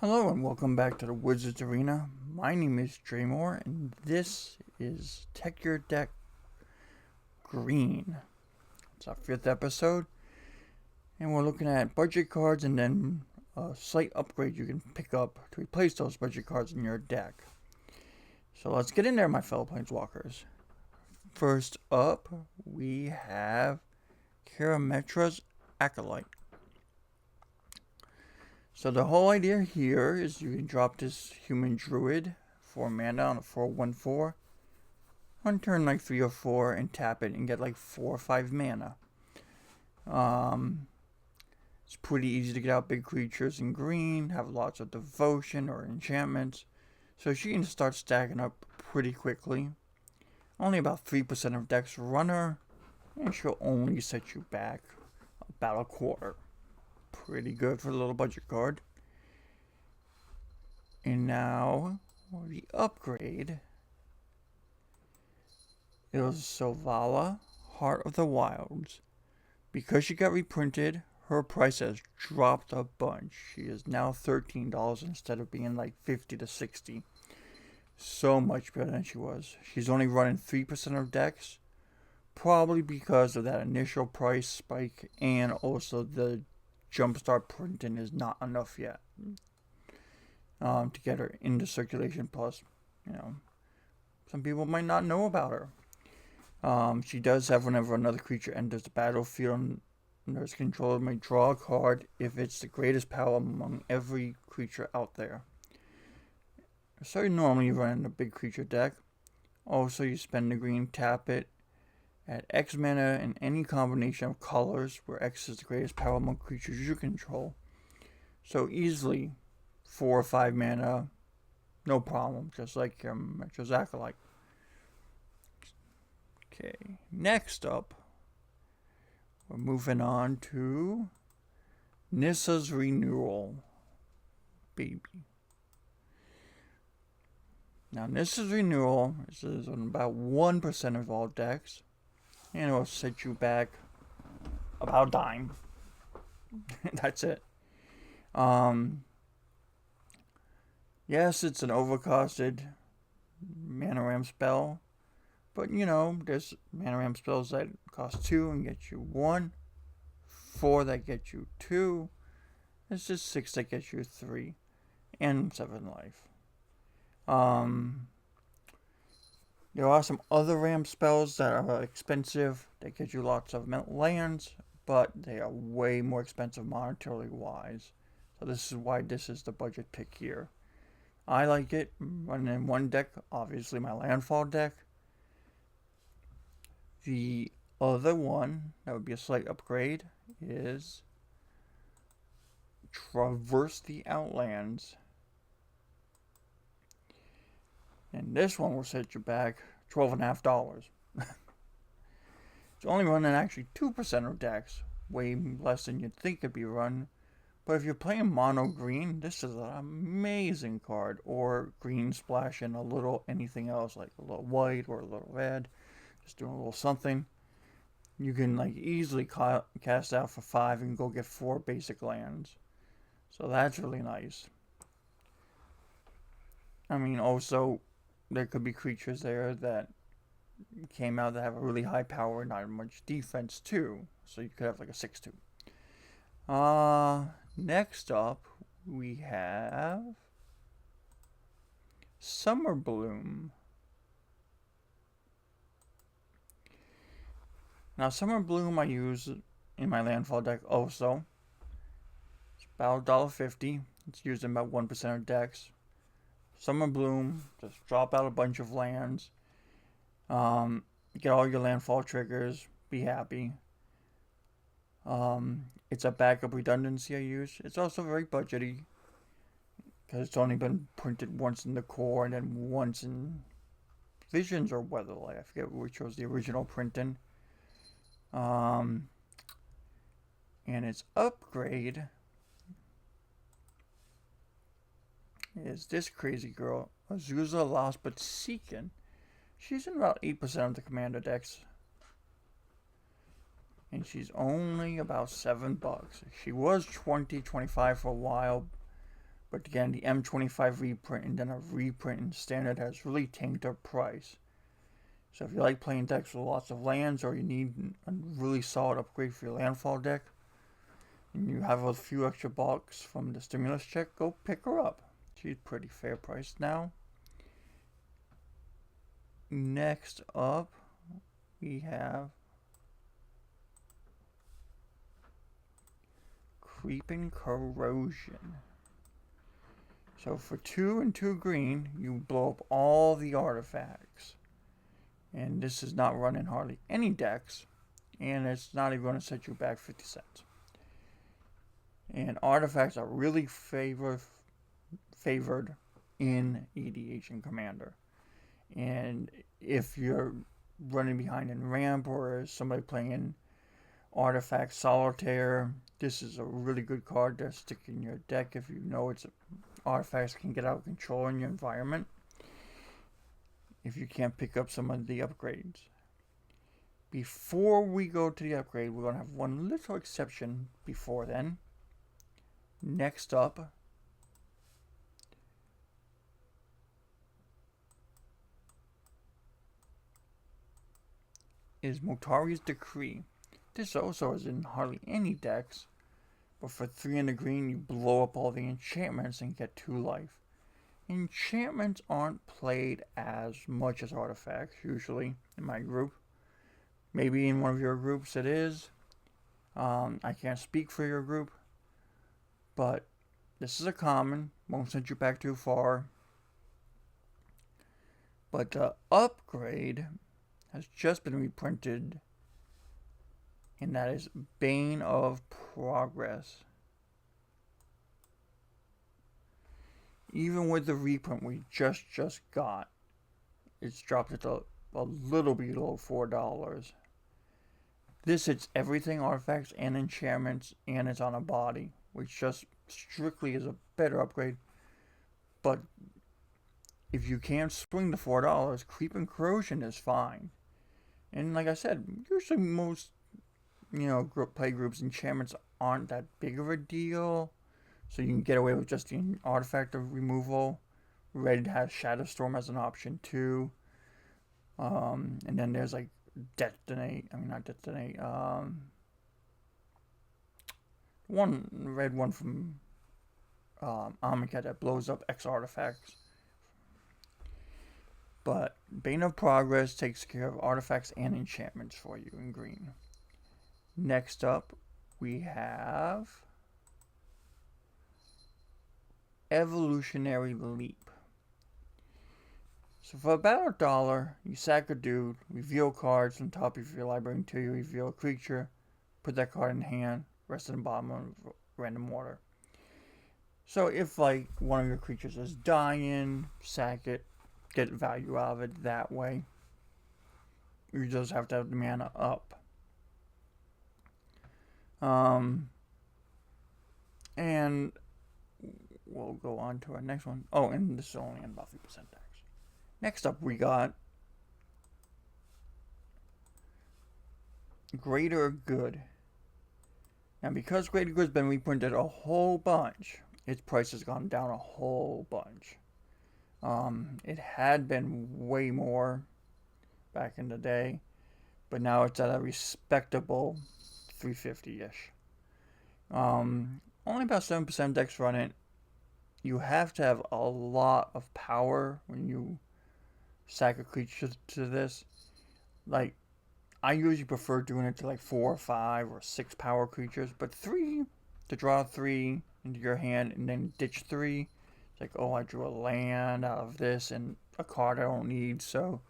Hello and welcome back to the Wizards Arena. My name is Draymore and this is Tech Your Deck Green. It's our 5th episode and we're looking at budget cards and then a slight upgrade you can pick up to replace those budget cards in your deck. So let's get in there, my fellow Planeswalkers. First up, we have Karametra's Acolyte. So the whole idea here is you can drop this human druid for mana on a 4/1/4 on turn like 3 or 4 and tap it and get like 4 or 5 mana. It's pretty easy to get out big creatures in green, have lots of devotion or enchantments, so she can start stacking up pretty quickly. Only about 3% of decks run her, and she'll only set you back about a quarter. Pretty good for the little budget card. And now the upgrade is Vala, Heart of the Wilds. Because she got reprinted, her price has dropped a bunch. She is now $13 instead of being like $50 to $60. So much better than she was. She's only running 3% of decks, probably because of that initial price spike and also the Jumpstart printing is not enough yet to get her into circulation. Plus, some people might not know about her. She does have whenever another creature enters the battlefield under its controller may draw a card if it's the greatest power among every creature out there. So normally you run in a big creature deck. Also, you spend the green, tap it, add X mana in any combination of colors where X is the greatest power among creatures you control. So easily 4 or 5 mana, no problem, just like your Metro's Acolyte. Okay, next up, we're moving on to Nissa's Renewal, baby. Now, Nissa's Renewal is on about 1% of all decks, and it will set you back about a dime. That's it. Yes, it's an overcosted mana ramp spell, but there's mana ramp spells that cost 2 and get you 1, 4 that get you 2, it's just 6 that get you 3, and 7 life. There are some other ramp spells that are expensive that get you lots of lands, but they are way more expensive monetarily wise. So this is why this is the budget pick here. I like it running in one deck, obviously my landfall deck. The other one that would be a slight upgrade is Traverse the Outlands. And this one will set you back $12.50. It's only running actually 2% of decks, way less than you'd think it'd be run. But if you're playing mono green, this is an amazing card. Or green splash and a little anything else, like a little white or a little red. Just doing a little something. You can easily cast out for 5 and go get 4 basic lands. So that's really nice. I mean, also, there could be creatures there that came out that have a really high power and not much defense too. So you could have like a 6/2. Next up, we have Summer Bloom. Now, Summer Bloom I use in my landfall deck also. It's about $1.50. It's used in about 1% of decks. Summer Bloom, just drop out a bunch of lands. Get all your landfall triggers. Be happy. It's a backup redundancy I use. It's also very budgety because it's only been printed once in the core and then once in Visions or Weatherlight. I forget which was the original printing. And its upgrade is this crazy girl, Azuza Lost But Seeking. She's in about 8% of the commander decks. And she's only about $7. She was $20, $25 for a while, But again, the M25 reprint and then a reprint in standard has really tanked their price. So if you like playing decks with lots of lands, or you need a really solid upgrade for your landfall deck, and you have a few extra bucks from the stimulus check, go pick her up. She's pretty fair priced now. Next up, we have Creeping Corrosion. So for 2 and 2 green, you blow up all the artifacts. And this is not running hardly any decks, and it's not even going to set you back 50 cents. And artifacts are really favored in EDH and Commander. And if you're running behind in Ramp, or somebody playing Artifact Solitaire, this is a really good card to stick in your deck if you know artifacts can get out of control in your environment, if you can't pick up some of the upgrades. Before we go to the upgrade, we're going to have one little exception before then. Next up is Motari's Decree. This also is in hardly any decks, but for 3 and a green, you blow up all the enchantments and get 2 life. Enchantments aren't played as much as artifacts, usually, in my group. Maybe in one of your groups it is. I can't speak for your group, but this is a common. Won't send you back too far. But the upgrade has just been reprinted, and that is Bane of Progress. Even with the reprint we just got, it's dropped it to a little below $4. This hits everything, artifacts and enchantments, and it's on a body, which just strictly is a better upgrade. But if you can't swing the $4, Creeping Corrosion is fine. And like I said, usually most play groups, enchantments aren't that big of a deal, so you can get away with just the artifact of removal. Red has Shadow Storm as an option too, and then there's like one red one from Amonkhet that blows up X artifacts. But Bane of Progress takes care of artifacts and enchantments for you in green. Next up, we have Evolutionary Leap. So for about $1, you sack a dude, reveal cards from top of your library until you reveal a creature, put that card in hand, rest in the bottom of random water. So if like one of your creatures is dying, sack it, get value out of it that way. You just have to have the mana up. And we'll go on to our next one. Oh, and this is only in about 3% decks. Next up, we got Greater Good. Now, because Greater Good's been reprinted a whole bunch, its price has gone down a whole bunch. It had been way more back in the day, but now it's at a respectable $350-ish. Only about 7% decks run it. You have to have a lot of power when you sack a creature to this. Like, I usually prefer doing it to like 4 or 5 or 6 power creatures, but 3 to draw 3 into your hand and then ditch 3. It's like, oh, I drew a land out of this and a card I don't need, so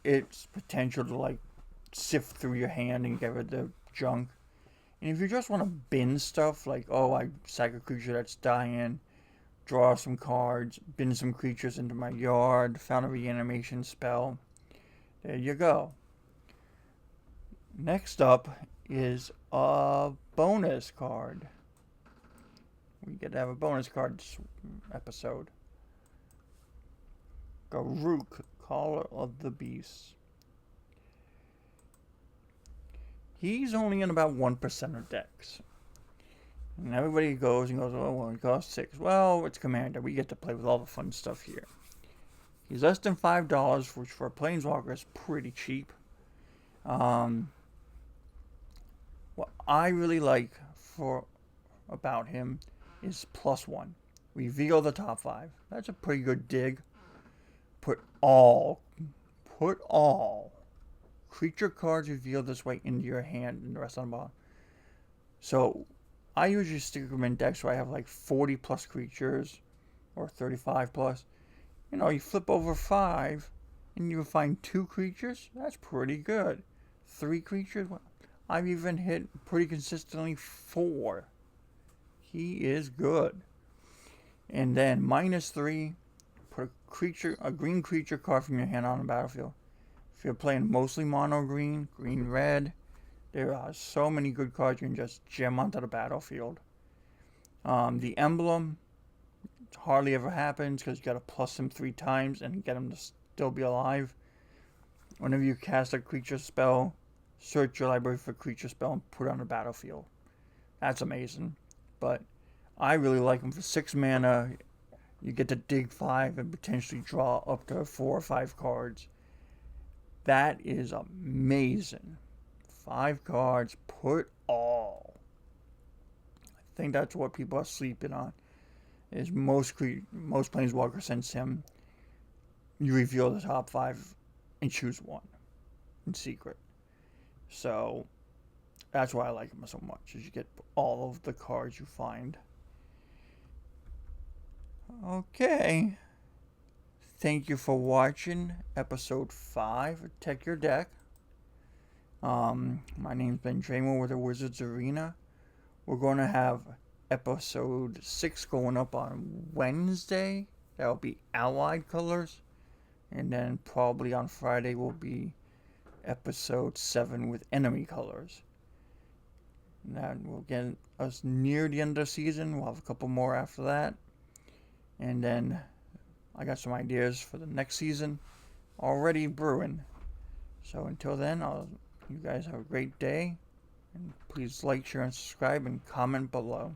it's potential to like sift through your hand and get rid of the junk. And if you just want to bin stuff, like, oh, I sack a creature that's dying, draw some cards, bin some creatures into my yard, found a reanimation spell, there you go. Next up is a bonus card. We get to have a bonus card this episode. Garruk, Caller of the Beast. He's only in about 1% of decks. And everybody goes, oh, well, it costs 6. Well, it's Commander. We get to play with all the fun stuff here. He's less than $5, which for a Planeswalker is pretty cheap. What I really like about him is +1. Reveal the top 5. That's a pretty good dig. Put all creature cards revealed this way into your hand and the rest on the bottom. So I usually stick them in decks where I have like 40 plus creatures or 35 plus. You flip over 5 and you find 2 creatures. That's pretty good. 3 creatures. I've even hit pretty consistently 4. He is good. And then -3, put a green creature card from your hand on the battlefield. If you're playing mostly mono green, green red, there are so many good cards you can just gem onto the battlefield. The emblem hardly ever happens because you got to plus him 3 times and get him to still be alive. Whenever you cast a creature spell, search your library for a creature spell and put it on the battlefield. That's amazing. But I really like him for 6 mana. You get to dig 5 and potentially draw up to 4 or 5 cards. That is amazing. 5 cards, put all. I think that's what people are sleeping on. Is most Planeswalkers since him, you reveal the top 5 and choose one in secret. So that's why I like him so much, is you get all of the cards you find. Okay. Thank you for watching episode 5 of Tech Your Deck. My name's Ben Draymore with the Wizards Arena. We're going to have episode 6 going up on Wednesday. That'll be Allied Colors. And then probably on Friday will be episode 7 with Enemy Colors. And that will get us near the end of the season. We'll have a couple more after that. And then I got some ideas for the next season already brewing. So until then, you guys have a great day. And please like, share, and subscribe and comment below.